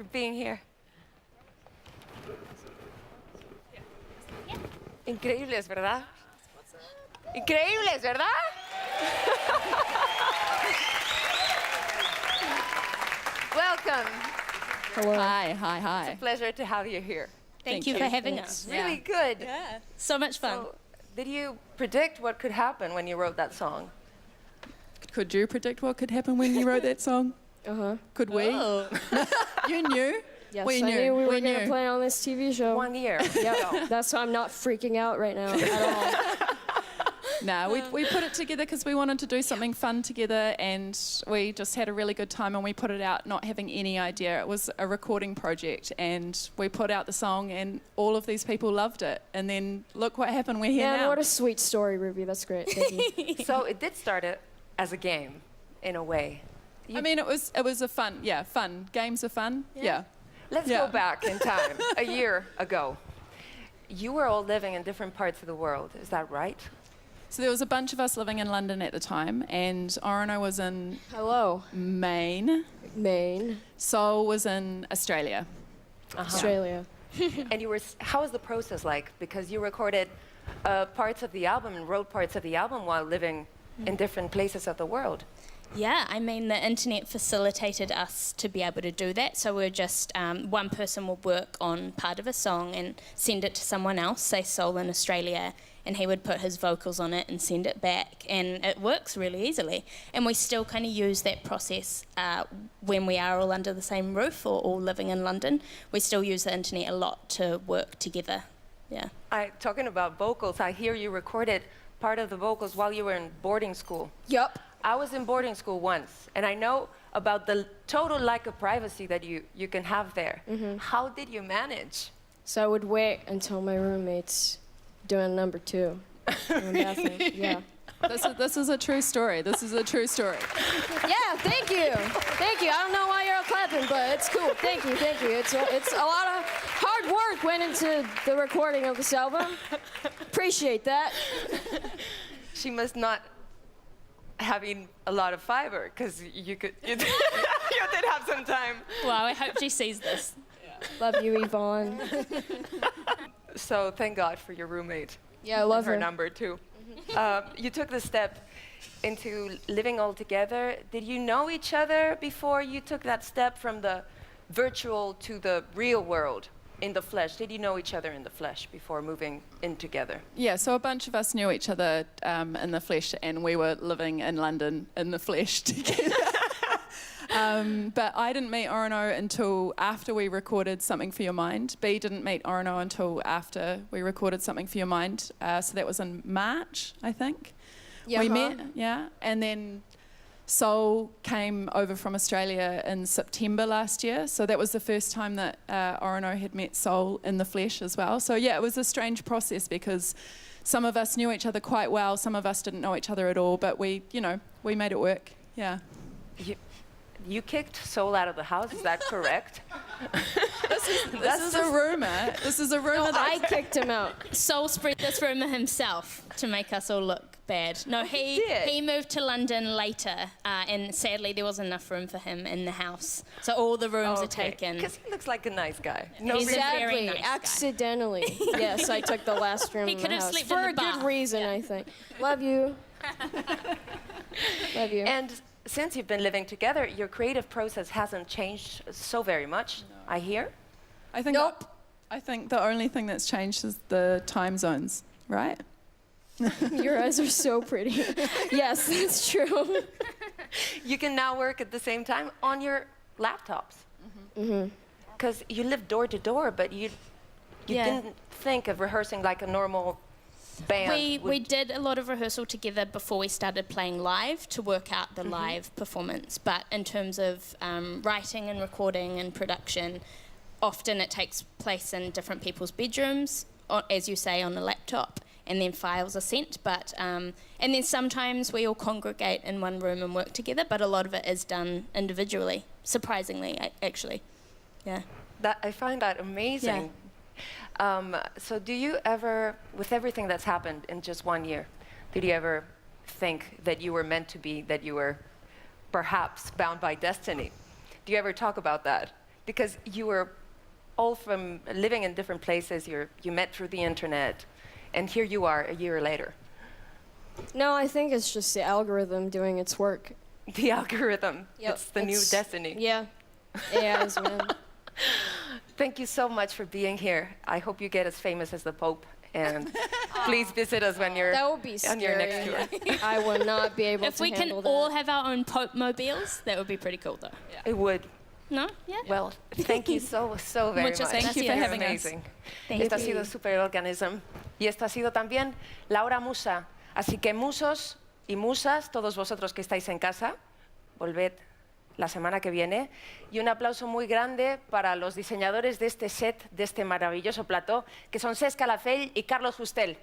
for being here. Increíbles, ¿verdad? Increíbles, ¿verdad? Welcome. Hello. Hi. It's a pleasure to have you here. Thank you for having us. Really good. Yeah. So much fun. So, did you predict what could happen when you wrote that song? Could you predict what could happen when you wrote that song? Uh-huh. Could we? Oh. You knew? Yes, we I knew we were going knew. to play on this TV show. 1 year. Yep. That's why I'm not freaking out right now at all. No, we put it together because we wanted to do something fun together, and we just had a really good time, and we put it out not having any idea. It was a recording project, and we put out the song, and all of these people loved it. And then look what happened, we're here Man, now. what a sweet story, Ruby. That's great. Thank you. So it did start it as a game, in a way. I mean, it was a fun. Games are fun. Yeah. Let's go back in time, a year ago. You were all living in different parts of the world, is that right? So there was a bunch of us living in London at the time, and Orono was in Hello. Maine. Sol was in Australia. Australia. And you were, how was the process like? Because you recorded parts of the album and wrote parts of the album while living in different places of the world. Yeah, I mean, the internet facilitated us to be able to do that. So we're just, one person will work on part of a song and send it to someone else, say Sol in Australia, and he would put his vocals on it and send it back. And it works really easily. And we still kind of use that process when we are all under the same roof or all living in London. We still use the internet a lot to work together. Yeah. Talking about vocals, I hear you recorded part of the vocals while you were in boarding school. Yup. I was in boarding school once, and I know about the total lack of privacy that you can have there. How did you manage? So I would wait until my roommate's doing number 2 in the bathroom. Yeah. This is a true story. Yeah, thank you. Thank you. I don't know why you're all clapping, but it's cool. Thank you. It's a lot of hard work went into the recording of this album. Appreciate that. She must not having a lot of fiber, because you did have some time. Wow, I hope she sees this. Love you, Yvonne. So thank God for your roommate. Yeah, I love her her. number 2. You took the step into living all together. Did you know each other before you took that step from the virtual to the real world in the flesh? Did you know each other in the flesh before moving in together? Yeah, so a bunch of us knew each other in the flesh, and we were living in London in the flesh together. But I didn't meet Orono until after we recorded Something for Your Mind. B didn't meet Orono until after we recorded Something for Your Mind. So that was in March, I think. We met, and then Sol came over from Australia in September last year. So that was the first time that Orono had met Sol in the flesh as well. So yeah, it was a strange process because some of us knew each other quite well, some of us didn't know each other at all, but we made it work, yeah. You kicked Sol out of the house, is that correct? This is a rumor. This is a rumor. No, I kicked him out. Sol spread this rumor himself to make us all look bad. No, he moved to London later, and sadly there wasn't enough room for him in the house. So all the rooms are taken. Because he looks like a nice guy. He's a very nice guy. Accidentally. Yes, I took the last room He in could the have house. slept For in a the bath. good reason, I think. Love you. Love you. And since you've been living together, your creative process hasn't changed so very much, I hear? I think Nope. I think the only thing that's changed is the time zones, right? Your eyes are so pretty. Yes, that's true. You can now work at the same time on your laptops. Because you live door to door, but you didn't think of rehearsing like a normal band. We did a lot of rehearsal together before we started playing live to work out the live performance. But in terms of writing and recording and production, often it takes place in different people's bedrooms, as you say, on a laptop, and then files are sent. But and then sometimes we all congregate in one room and work together, but a lot of it is done individually, surprisingly, actually. Yeah. I find that amazing. So do you ever, with everything that's happened in just 1 year, did you ever think that you were meant to be, that you were perhaps bound by destiny? Do you ever talk about that? because you were all from living in different places. You met through the internet, and here you are a year later. No, I think it's just the algorithm doing its work. The algorithm. Yep, It's the new destiny. Yeah. Yeah, man. Thank you so much for being here. I hope you get as famous as the Pope. And please visit us when you're That would be on your next scary. tour. I would not be able If to we can handle that. all have our own Pope mobiles, that would be pretty cool, though. It would. No? Yeah? Well, thank you so very Muchas much. Thank you for gracias. having us. Amazing. Thank Esto ha you. sido SUPERORGANISM. Y esto ha sido también la hora musa. Así que musos y musas, todos vosotros que estáis en casa, volved la semana que viene. Y un aplauso muy grande para los diseñadores de este set, de este maravilloso plató, que son Cesc Calafell y Carlos Fustel.